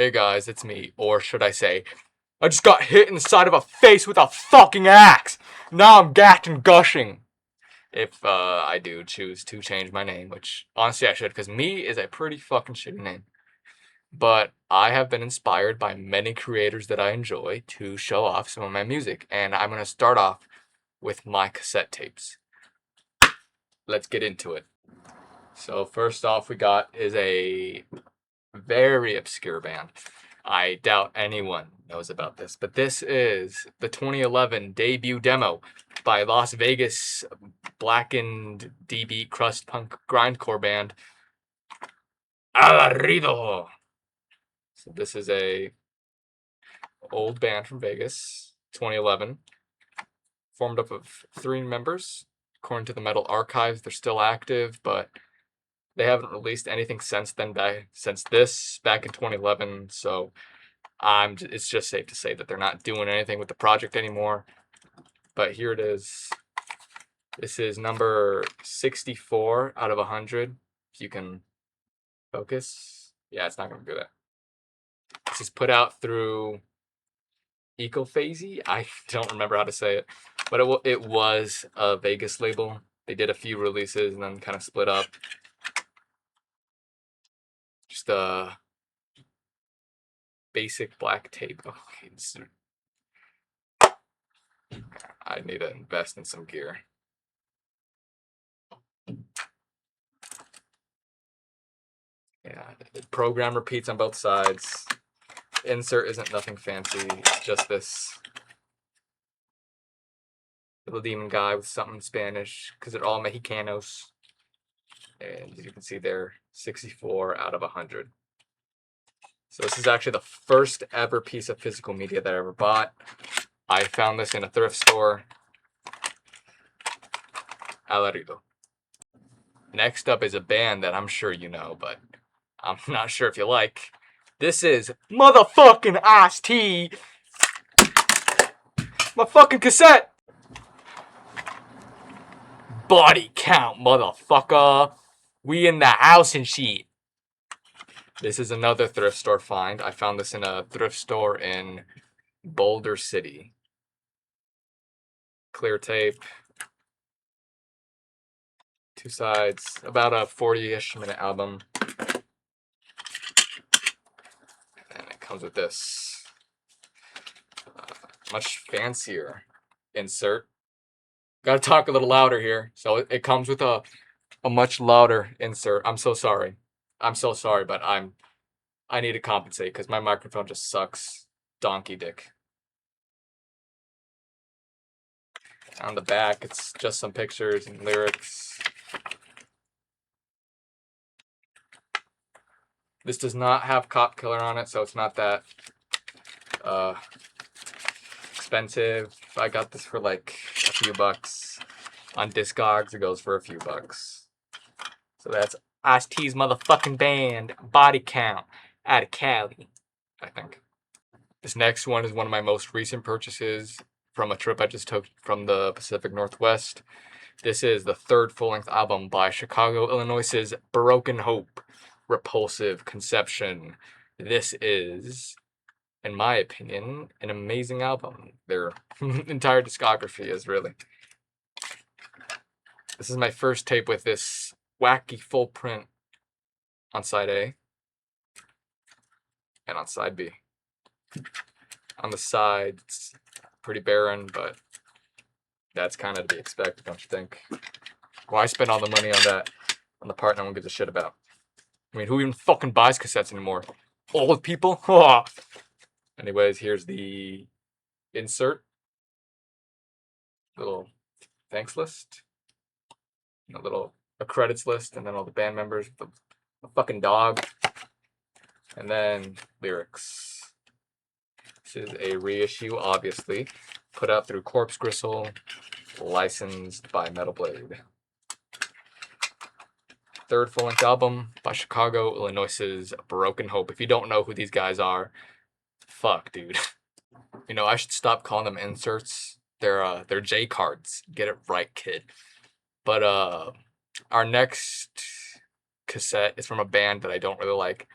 Hey guys, it's me. Or should I say, I just got hit in the side of a face with a fucking axe! Now I'm gacked and gushing. If I do choose to change my name, which honestly I should, because me is a pretty fucking shitty name. But I have been inspired by many creators that I enjoy to show off some of my music, and I'm going to start off with my cassette tapes. Let's get into it. So first off we got is a very obscure band. I doubt anyone knows about this, but this is the 2011 debut demo by Las Vegas blackened D-beat crust punk grindcore band Alarido. So this is a old band from Vegas, 2011, formed up of 3 members. According to the Metal Archives, they're still active, but they haven't released anything since then, since this back in 2011. So it's just safe to say that they're not doing anything with the project anymore. But here it is. This is number 64 out of 100. If you can focus. Yeah, it's not going to do that. This is put out through Ecophasy. I don't remember how to say it, but it was a Vegas label. They did a few releases and then kind of split up. Just a basic black tape. Okay, I need to invest in some gear. Yeah, the program repeats on both sides. Insert isn't nothing fancy. It's just this little demon guy with something in Spanish, because they're all Mexicanos. And as you can see there, 64 out of 100. So this is actually the first ever piece of physical media that I ever bought. I found this in a thrift store. Alarido. Next up is a band that I'm sure you know, but I'm not sure if you like. This is motherfucking Ice-T. My fucking cassette. Body count, motherfucker. We in the house and shit. This is another thrift store find. I found this in a thrift store in Boulder City. Clear tape. 2 sides. About a 40-ish minute album. And it comes with this much fancier insert. Gotta talk a little louder here. So it comes with a much louder insert. I'm so sorry. I'm so sorry, but I need to compensate because my microphone just sucks donkey dick. On the back, it's just some pictures and lyrics. This does not have Cop Killer on it, so it's not that expensive. I got this for like a few bucks. On Discogs, it goes for a few bucks. So that's Ice-T's motherfucking band, Body Count, out of Cali, I think. This next one is one of my most recent purchases from a trip I just took from the Pacific Northwest. This is the 3rd full-length album by Chicago, Illinois' Broken Hope, Repulsive Conception. This is, in my opinion, an amazing album. Their entire discography is really. This is my first tape with this wacky full print on side A and on side B. On the side, it's pretty barren, but that's kind of to be expected, don't you think? Why spend all the money on that, on the part no one gives a shit about? I mean, who even fucking buys cassettes anymore? Old people? Anyways, here's the insert. Little thanks list. A credits list, and then all the band members, the fucking dog. And then lyrics. This is a reissue, obviously. Put out through Corpse Gristle, licensed by Metal Blade. 3rd full-length album by Chicago, Illinois' Broken Hope. If you don't know who these guys are, fuck, dude. You know, I should stop calling them inserts. They're J cards. Get it right, kid. But our next cassette is from a band that I don't really like.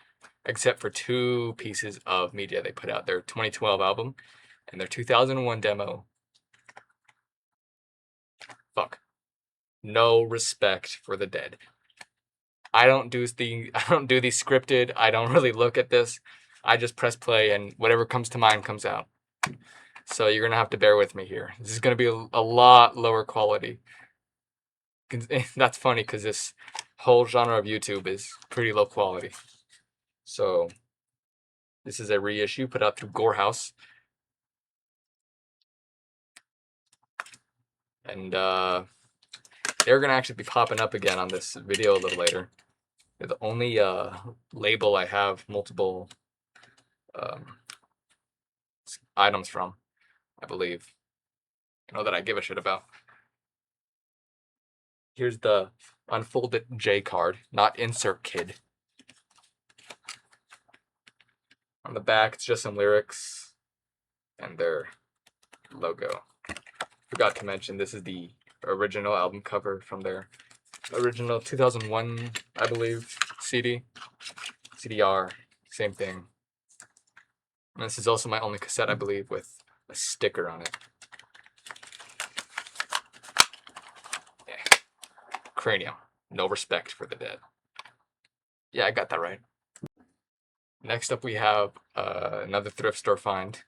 except for 2 pieces of media they put out: their 2012 album and their 2001 demo. Fuck. No respect for the dead. I don't do these scripted. I don't really look at this. I just press play and whatever comes to mind comes out. So you're gonna have to bear with me here. This is gonna be a lot lower quality. That's funny because this whole genre of YouTube is pretty low quality. So this is a reissue put out through Gorehouse. And they're gonna actually be popping up again on this video a little later. They're the only label I have multiple items from, I believe. I know that I give a shit about. Here's the unfolded J card, not insert kid. On the back, it's just some lyrics and their logo. Forgot to mention, this is the original album cover from their original 2001, I believe, CD. CDR, same thing. And this is also my only cassette, I believe, with a sticker on it. Yeah. Cranium. No respect for the dead. Yeah, I got that right. Next up, we have another thrift store find.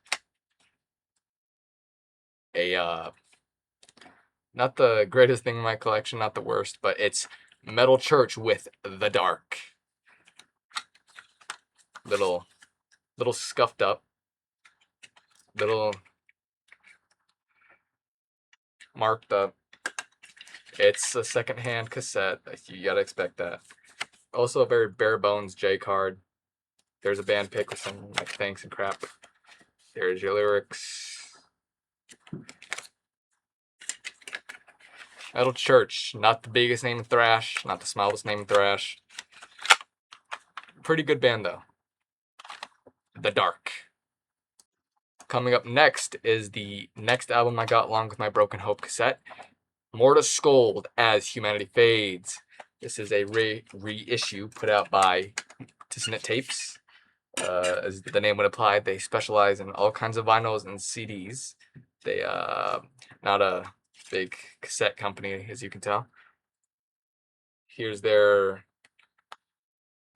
Not the greatest thing in my collection, not the worst, but it's Metal Church with The Dark. Little scuffed up, little marked up. It's a secondhand cassette. You gotta expect that. Also a very bare bones J card. There's a band pic with some like thanks and crap. There's your lyrics. Metal Church, not the biggest name in thrash, not the smallest name in thrash. Pretty good band though. The Dark. Coming up next is the next album I got along with my Broken Hope cassette. More to Scold as Humanity Fades. This is a reissue put out by Dissonant Tapes. As the name would imply, they specialize in all kinds of vinyls and CDs. They not a big cassette company, as you can tell. Here's their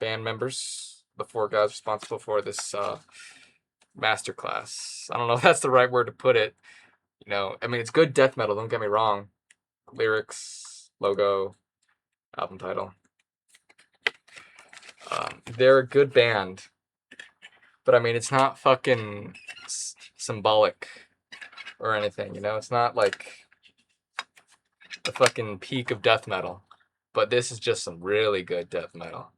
band members, the 4 guys responsible for this masterclass. I don't know if that's the right word to put it. You know, I mean, it's good death metal, don't get me wrong. Lyrics, logo, album title. They're a good band, but I mean, it's not fucking symbolic or anything, you know? It's not like the fucking peak of death metal, but this is just some really good death metal.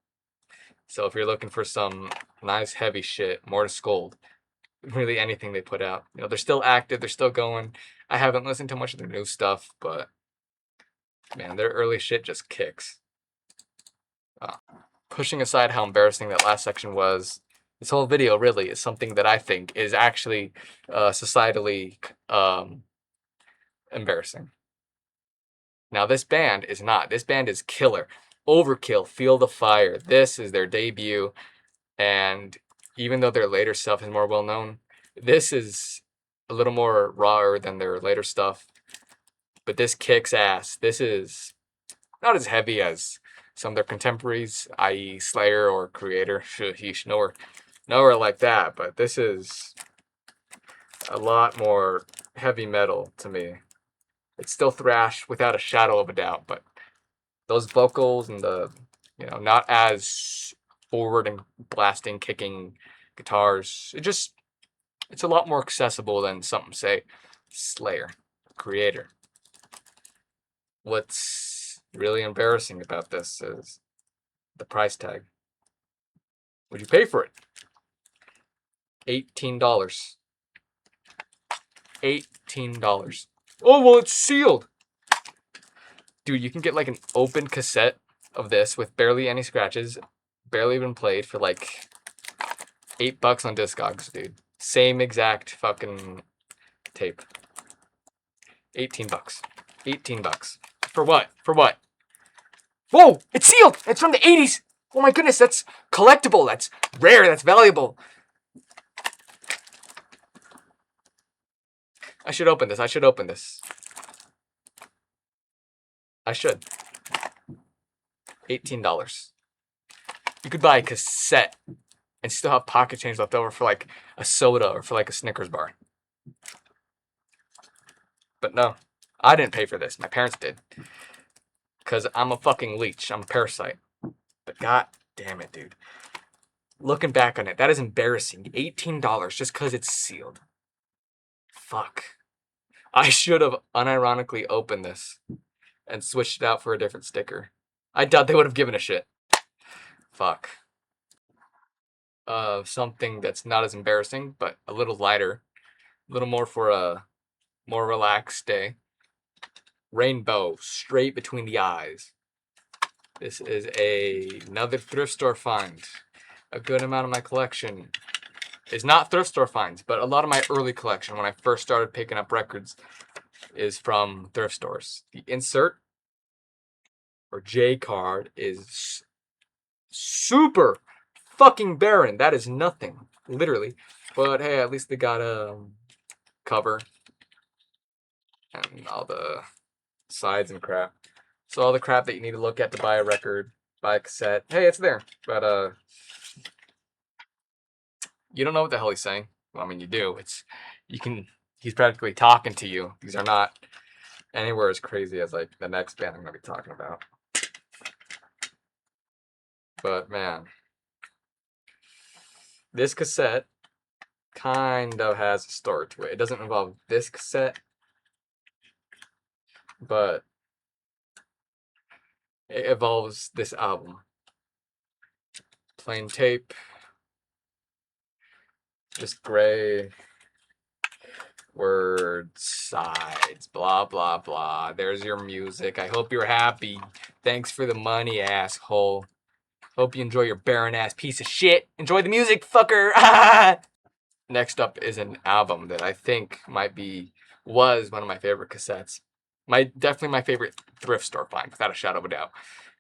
So if you're looking for some nice heavy shit, More to Scold, really anything they put out. You know, they're still active, they're still going. I haven't listened to much of their new stuff, but man, their early shit just kicks. Pushing aside how embarrassing that last section was, this whole video really is something that I think is actually societally embarrassing. Now this band is not. This band is killer. Overkill, Feel the Fire. This is their debut, and even though their later stuff is more well known, this is a little more rawer than their later stuff. But this kicks ass. This is not as heavy as some of their contemporaries, i.e. Slayer or Creator. Sheesh, nowhere like that. But this is a lot more heavy metal to me. It's still thrash without a shadow of a doubt, but those vocals and the, you know, not as forward and blasting, kicking guitars. It's a lot more accessible than something, say, Slayer, Creator. What's really embarrassing about this is the price tag. Would you pay for it? $18. $18. Oh, well, it's sealed. Dude, you can get like an open cassette of this with barely any scratches, barely even played, for like $8 on Discogs, dude. Same exact fucking tape. $18. $18. For what? For what? Whoa! It's sealed! It's from the 80s! Oh my goodness, that's collectible. That's rare. That's valuable. I should open this. I should open this. I should. $18. You could buy a cassette and still have pocket change left over for like a soda or for like a Snickers bar. But no, I didn't pay for this. My parents did. Because I'm a fucking leech. I'm a parasite. But god damn it, dude. Looking back on it, that is embarrassing. $18 just because it's sealed. Fuck. I should have unironically opened this and switched it out for a different sticker. I doubt they would have given a shit. Fuck. Something that's not as embarrassing, but a little lighter. A little more for a more relaxed day. Rainbow, straight between the eyes. This is another thrift store find. A good amount of my collection is not thrift store finds, but a lot of my early collection when I first started picking up records is from thrift stores. The insert or J card is super fucking barren. That is nothing, literally. But hey, at least they got a cover and all the sides and crap. So all the crap that you need to look at to buy a record, buy a cassette. Hey, it's there. But you don't know what the hell he's saying. Well, I mean, you do. He's practically talking to you. These are not anywhere as crazy as like the next band I'm going to be talking about. But man, this cassette kind of has a story to it. It doesn't involve this cassette, but it involves this album. Plain tape, just gray words, sides, blah, blah, blah. There's your music. I hope you're happy. Thanks for the money, asshole. Hope you enjoy your barren ass piece of shit. Enjoy the music, fucker. Next up is an album that I think was one of my favorite cassettes. Definitely my favorite thrift store find, without a shadow of a doubt.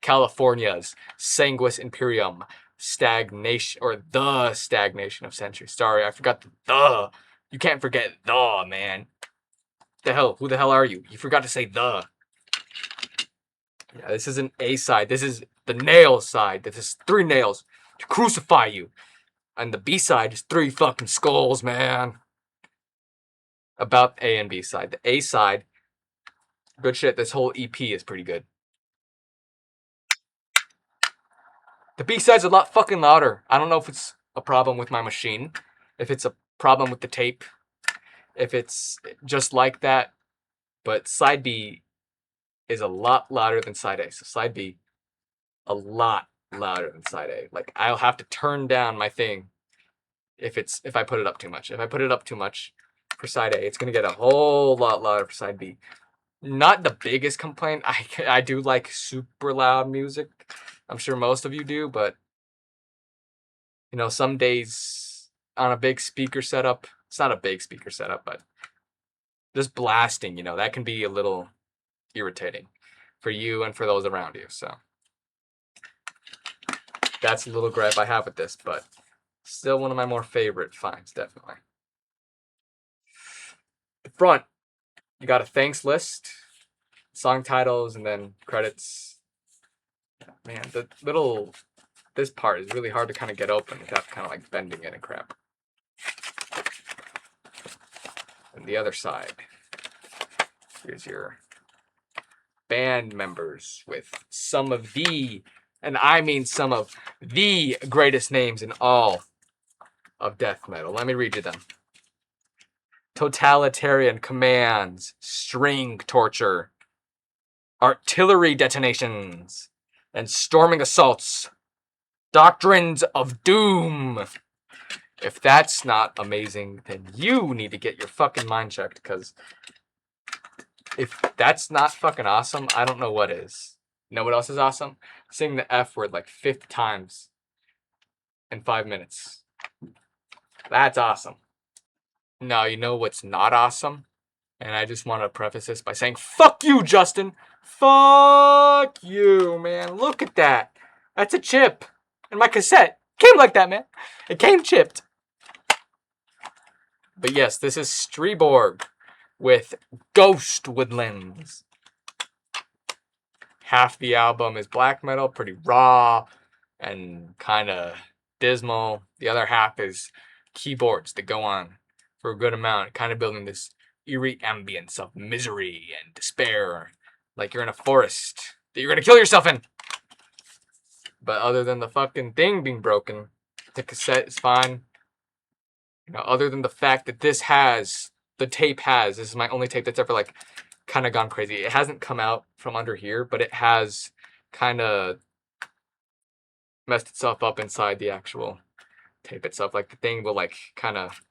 California's Sanguis Imperium, Stagnation, or The Stagnation of Century. Sorry, I forgot the. You can't forget the, man. The hell? Who the hell are you? You forgot to say the. Yeah, this is an A side. This is the nail side. This is 3 nails to crucify you. And the B side is 3 fucking skulls, man. About A and B side. The A side, good shit. This whole EP is pretty good. The B side's a lot fucking louder. I don't know if it's a problem with my machine, if it's a problem with the tape, if it's just like that. But side B is a lot louder than side A. So side B, a lot louder than side A. Like, I'll have to turn down my thing if I put it up too much. If I put it up too much for side A, it's gonna get a whole lot louder for side B. Not the biggest complaint. I do like super loud music. I'm sure most of you do, but you know, some days on a big speaker setup, it's not a big speaker setup, but just blasting, you know, that can be a little irritating for you and for those around you. So that's a little gripe I have with this, but still one of my more favorite finds, definitely. The front, you got a thanks list, song titles, and then credits. Man, this part is really hard to kind of get open without kind of like bending it and crap. And the other side, here's your band members with some of the, and I mean some of the greatest names in all of death metal. Let me read you them. Totalitarian commands, string torture, artillery detonations, and storming assaults. Doctrines of doom. If that's not amazing, then you need to get your fucking mind checked, because if that's not fucking awesome, I don't know what is. You know what else is awesome? Saying the F word like 50 times in 5 minutes. That's awesome. Now, you know what's not awesome? And I just want to preface this by saying, fuck you, Justin. Fuck you, man. Look at that. That's a chip. And my cassette came like that, man. It came chipped. But yes, this is Streborg with Ghost Woodlands. Half the album is black metal, pretty raw and kind of dismal. The other half is keyboards that go on for a good amount, kind of building this eerie ambience of misery and despair, like you're in a forest that you're gonna kill yourself in. But other than the fucking thing being broken, the cassette is fine. You know, other than the fact that this is my only tape that's ever like kind of gone crazy. It hasn't come out from under here, but it has kind of messed itself up inside the actual tape itself. Like the thing will like kind of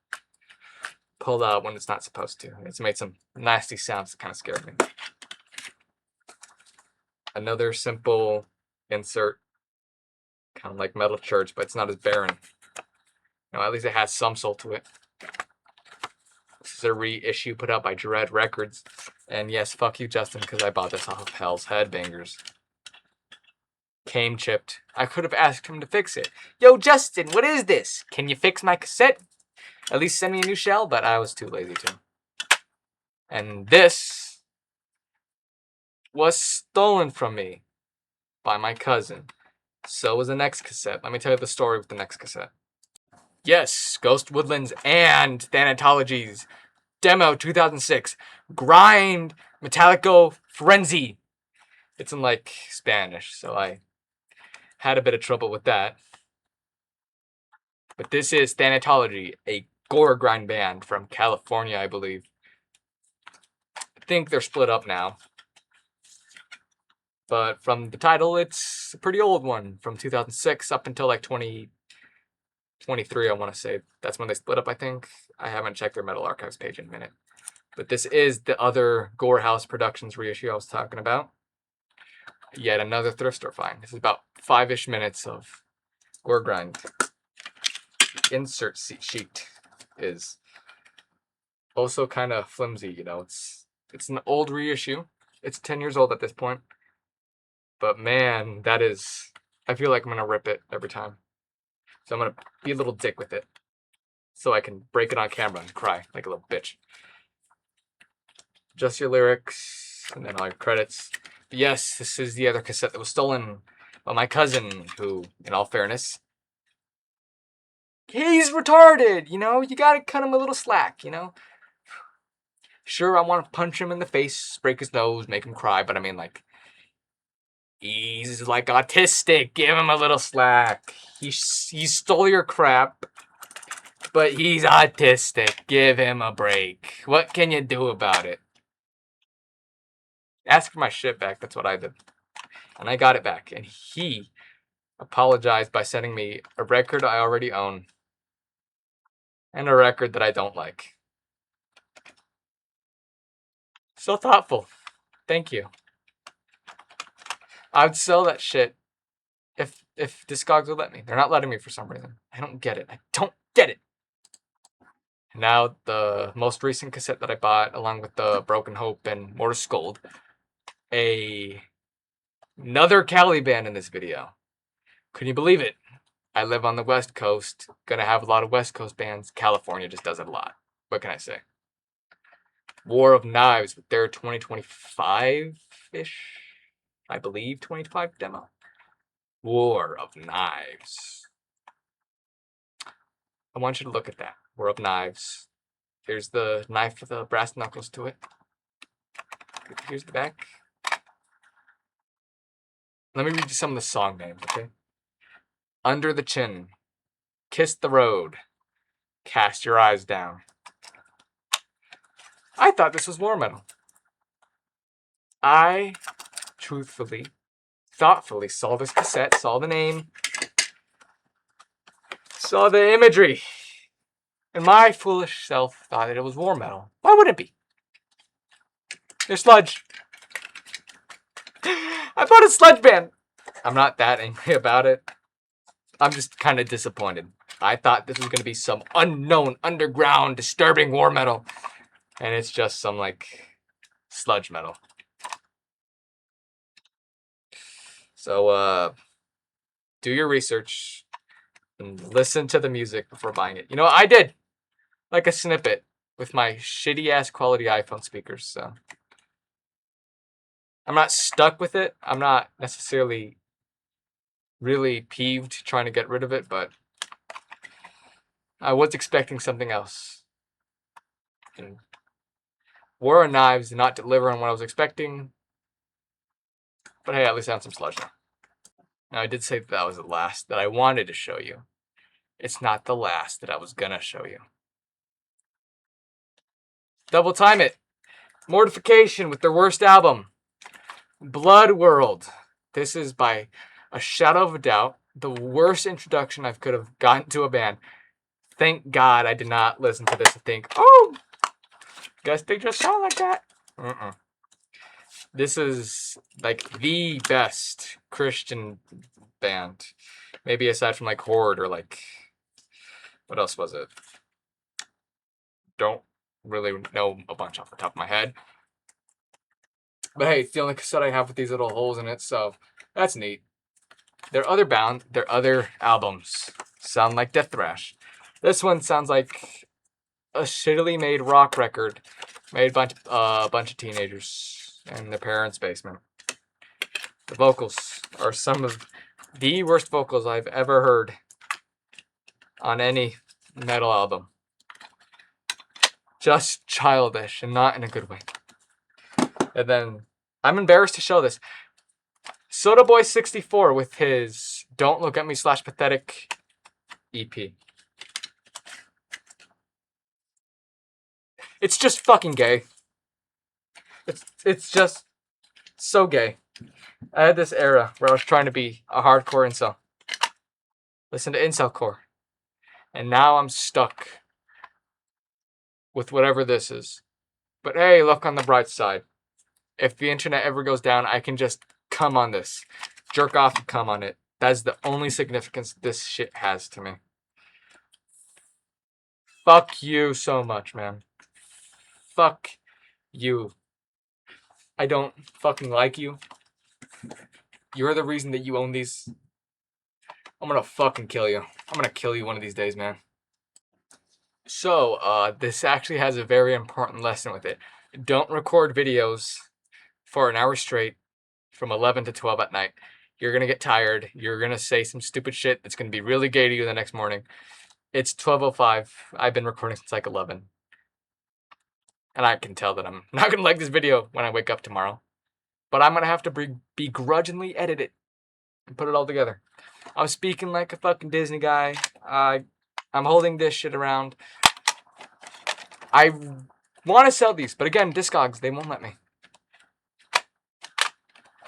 pull out when it's not supposed to. It's made some nasty sounds that kind of scared me. Another simple insert, kind of like Metal Church, but it's not as barren. You know, at least it has some soul to it. This is a reissue put out by Dread Records. And yes, fuck you, Justin, because I bought this off of Hell's Headbangers. Came chipped. I could have asked him to fix it. Yo, Justin, what is this? Can you fix my cassette? At least send me a new shell, but I was too lazy to. And this was stolen from me by my cousin. So was the next cassette. Let me tell you the story with the next cassette. Yes, Ghost Woodlands and Thanatology's demo 2006. Grind Metallico Frenzy. It's in like Spanish, so I had a bit of trouble with that. But this is Thanatology, a gore grind band from California, I believe. I think they're split up now. But from the title, it's a pretty old one from 2006 up until like 2023, I want to say. That's when they split up, I think. I haven't checked their Metal Archives page in a minute. But this is the other Gore House Productions reissue I was talking about. Yet another thrift store find. This is about 5-ish minutes of gore grind. The insert sheet is also kind of flimsy, you know. It's an old reissue. It's 10 years old at this point. But man, I feel like I'm gonna rip it every time. So I'm gonna be a little dick with it. So I can break it on camera and cry like a little bitch. Just your lyrics, and then all your credits. But yes, this is the other cassette that was stolen by my cousin, who, in all fairness, he's retarded, you know? You gotta cut him a little slack, you know? Sure, I want to punch him in the face, break his nose, make him cry, but I mean, like, he's like autistic. Give him a little slack. He stole your crap, but he's autistic. Give him a break. What can you do about it? Ask for my shit back. That's what I did. And I got it back. And he apologized by sending me a record I already own and a record that I don't like. So thoughtful. Thank you. I would sell that shit if Discogs would let me. They're not letting me for some reason. I don't get it. I don't get it. Now the most recent cassette that I bought, along with the Broken Hope and Mortis Scold, another Cali band in this video. Can you believe it? I live on the West Coast. Gonna have a lot of West Coast bands. California just does it a lot. What can I say? War of Knives with their 2025-ish, I believe, 25 demo. War of Knives. I want you to look at that. War of Knives. Here's the knife with the brass knuckles to it. Here's the back. Let me read you some of the song names, okay? Under the Chin. Kiss the Road. Cast Your Eyes Down. I thought this was war metal. I truthfully, thoughtfully saw this cassette, saw the name, saw the imagery, and my foolish self thought that it was war metal. Why would it be? They're sludge. I bought a sludge band. I'm not that angry about it. I'm just kind of disappointed. I thought this was going to be some unknown, underground, disturbing war metal. And it's just some, like, sludge metal. So, do your research and listen to the music before buying it. You know, I did like a snippet with my shitty ass quality iPhone speakers, so I'm not stuck with it. I'm not necessarily really peeved trying to get rid of it, but I was expecting something else. And War of Knives did not deliver on what I was expecting. But hey, at least I have some sludge now. Now, I did say that was the last that I wanted to show you. It's not the last that I was gonna show you. Double time it. Mortification with their worst album, Blood World. This is by a shadow of a doubt the worst introduction I could have gotten to a band. Thank God I did not listen to this and think, oh, guys, they just sound like that. This is like the best Christian band. Maybe aside from like Horde or like, what else was it? Don't really know a bunch off the top of my head. But hey, it's the only cassette I have with these little holes in it, so that's neat. Their other albums sound like death thrash. This one sounds like a shittily made rock record made by a bunch of teenagers in their parents' basement. The vocals are some of the worst vocals I've ever heard on any metal album. Just childish and not in a good way. And then I'm embarrassed to show this. Soda Boy 64 with his Don't Look at Me /Pathetic EP. It's just fucking gay. It's just so gay. I had this era where I was trying to be a hardcore incel. Listen to incelcore. And now I'm stuck with whatever this is. But hey, look on the bright side. If the internet ever goes down, I can just come on this. Jerk off and come on it. That's the only significance this shit has to me. Fuck you so much, man. Fuck you. I don't fucking like you. You're the reason that you own these. I'm gonna fucking kill you. I'm gonna kill you one of these days, man. So, this actually has a very important lesson with it. Don't record videos for an hour straight from 11 to 12 at night. You're gonna get tired. You're gonna say some stupid shit that's gonna be really gay to you the next morning. It's 12:05. I've been recording since like 11. And I can tell that I'm not gonna like this video when I wake up tomorrow. But I'm gonna have to begrudgingly edit it and put it all together. I'm speaking like a fucking Disney guy. I'm holding this shit around. I want to sell these, but again, Discogs, they won't let me.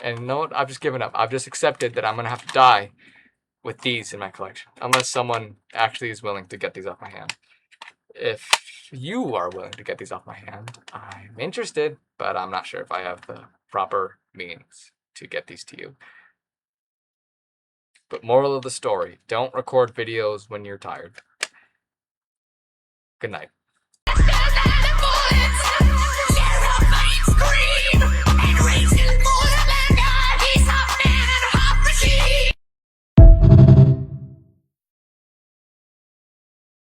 And you know what? I've just given up. I've just accepted that I'm gonna have to die with these in my collection, unless someone actually is willing to get these off my hand. If you are willing to get these off my hand, I'm interested, but I'm not sure if I have the proper means to get these to you. But moral of the story, don't record videos when you're tired. Good night.